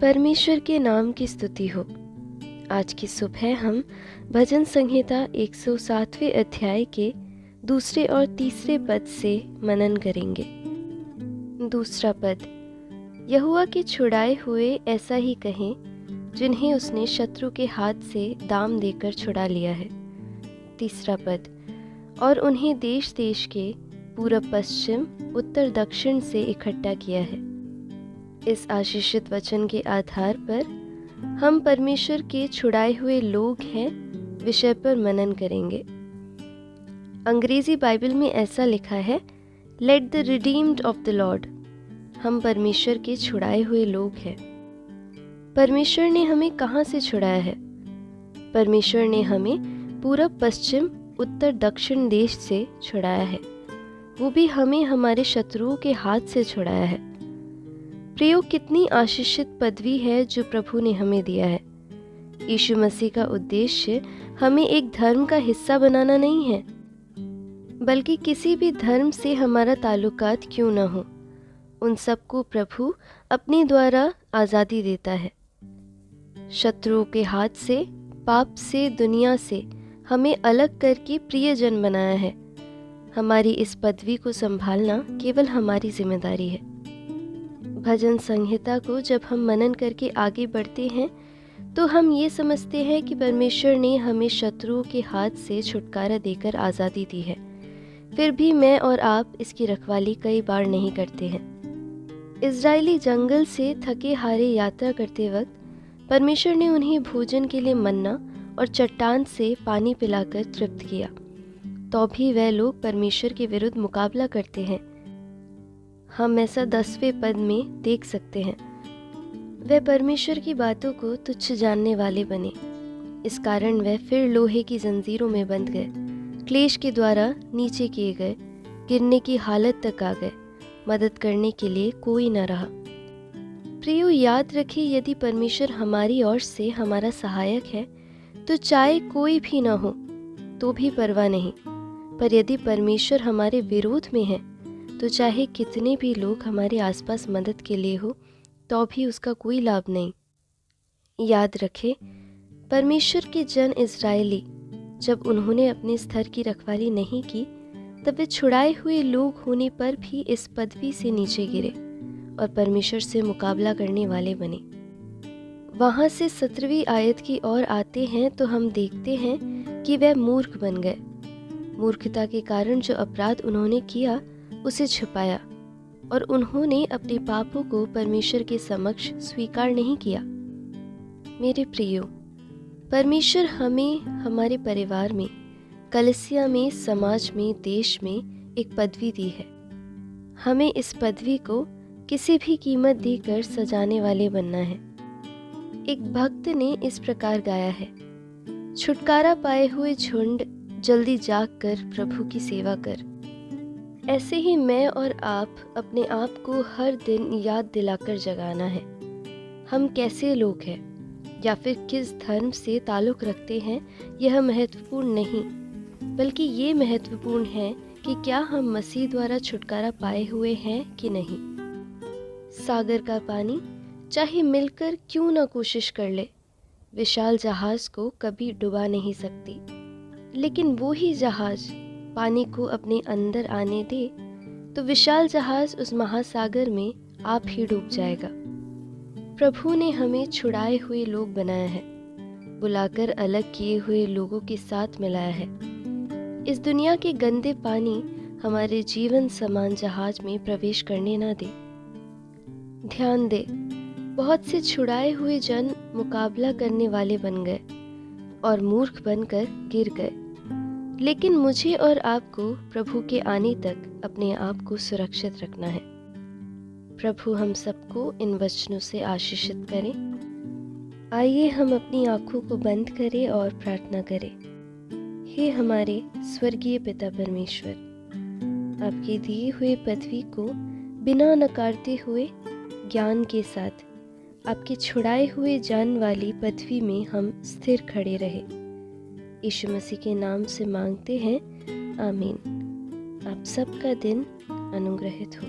परमेश्वर के नाम की स्तुति हो। आज की सुबह हम भजन संहिता 107वें अध्याय के दूसरे और तीसरे पद से मनन करेंगे। दूसरा पद, यहोवा के छुड़ाए हुए ऐसा ही कहें, जिन्हें उसने शत्रु के हाथ से दाम देकर छुड़ा लिया है। तीसरा पद, और उन्हें देश देश के पूरब पश्चिम उत्तर दक्षिण से इकट्ठा किया है। इस आशीषित वचन के आधार पर हम परमेश्वर के छुड़ाए हुए लोग हैं विषय पर मनन करेंगे। अंग्रेजी बाइबल में ऐसा लिखा है, let the redeemed of the Lord. हम परमेश्वर के छुड़ाए हुए लोग हैं। परमेश्वर ने हमें कहाँ से छुड़ाया है? परमेश्वर ने हमें पूरब पश्चिम उत्तर दक्षिण देश से छुड़ाया है। वो भी हमें हमारे शत्रुओं के हाथ से छुड़ाया है। प्रियो, कितनी आशीषित पदवी है जो प्रभु ने हमें दिया है। यीशु मसीह का उद्देश्य हमें एक धर्म का हिस्सा बनाना नहीं है, बल्कि किसी भी धर्म से हमारा ताल्लुकात क्यों न हो, उन सबको प्रभु अपने द्वारा आज़ादी देता है। शत्रुओं के हाथ से, पाप से, दुनिया से हमें अलग करके प्रियजन बनाया है। हमारी इस पदवी को संभालना केवल हमारी जिम्मेदारी है। भजन संहिता को जब हम मनन करके आगे बढ़ते हैं तो हम ये समझते हैं कि परमेश्वर ने हमें शत्रुओं के हाथ से छुटकारा देकर आज़ादी दी है। फिर भी मैं और आप इसकी रखवाली कई बार नहीं करते हैं। इज़राइली जंगल से थके हारे यात्रा करते वक्त परमेश्वर ने उन्हें भोजन के लिए मन्ना और चट्टान से पानी पिलाकर तृप्त किया, तो भी वह लोग परमेश्वर के विरुद्ध मुकाबला करते हैं। हम ऐसा 10वें पद में देख सकते हैं। वह परमेश्वर की बातों को तुच्छ जानने वाले बने। इस कारण वह फिर लोहे की जंजीरों में बंध गए, क्लेश के द्वारा नीचे किए गए, गिरने की हालत तक आ गए। मदद करने के लिए कोई न रहा। प्रियो, याद रखिए, यदि परमेश्वर हमारी ओर से हमारा सहायक है तो चाहे कोई भी न हो तो भी परवाह नहीं, पर यदि परमेश्वर हमारे विरोध में है तो चाहे कितने भी लोग हमारे आसपास मदद के लिए हो तो भी उसका कोई लाभ नहीं। याद रखें, परमेश्वर के जन इज़राइली जब उन्होंने अपने स्तर की रखवाली नहीं की, तब वे छुड़ाए हुए लोग होने पर भी इस पदवी से नीचे गिरे और परमेश्वर से मुकाबला करने वाले बने। वहाँ से 17वीं आयत की ओर आते हैं तो हम देखते हैं कि वह मूर्ख बन गए। मूर्खता के कारण जो अपराध उन्होंने किया उसे छुपाया और उन्होंने अपने पापों को परमेश्वर के समक्ष स्वीकार नहीं किया। मेरे प्रियो, परमेश्वर हमें हमारे परिवार में, कलीसिया में, समाज में, देश में एक पदवी दी है। हमें इस पदवी को किसी भी कीमत देकर सजाने वाले बनना है। एक भक्त ने इस प्रकार गाया है, छुटकारा पाए हुए झुंड जल्दी जाग कर प्रभु की सेवा कर। ऐसे ही मैं और आप अपने आप को हर दिन याद दिलाकर जगाना है। हम कैसे लोग हैं या फिर किस धर्म से ताल्लुक़ रखते हैं, यह महत्वपूर्ण नहीं, बल्कि ये महत्वपूर्ण है कि क्या हम मसीह द्वारा छुटकारा पाए हुए हैं कि नहीं। सागर का पानी चाहे मिलकर क्यों ना कोशिश कर ले, विशाल जहाज को कभी डुबा नहीं सकती, लेकिन वो ही जहाज पानी को अपने अंदर आने दे तो विशाल जहाज उस महासागर में आप ही डूब जाएगा। प्रभु ने हमें छुड़ाए हुए लोग बनाया है, बुलाकर अलग किए हुए लोगों के साथ मिलाया है। इस दुनिया के गंदे पानी हमारे जीवन समान जहाज में प्रवेश करने ना दे। ध्यान दे, बहुत से छुड़ाए हुए जन मुकाबला करने वाले बन गए और मूर्ख बनकर गिर गए, लेकिन मुझे और आपको प्रभु के आने तक अपने आप को सुरक्षित रखना है। प्रभु हम सबको इन वचनों से आशीषित करें। आइए हम अपनी आंखों को बंद करें और प्रार्थना करें। हे हमारे स्वर्गीय पिता परमेश्वर, आपके दिए हुए पदवी को बिना नकारते हुए ज्ञान के साथ आपके छुड़ाए हुए जान वाली पदवी में हम स्थिर खड़े रहे। यीशु मसीह के नाम से मांगते हैं, आमीन। आप सबका दिन अनुग्रहित हो।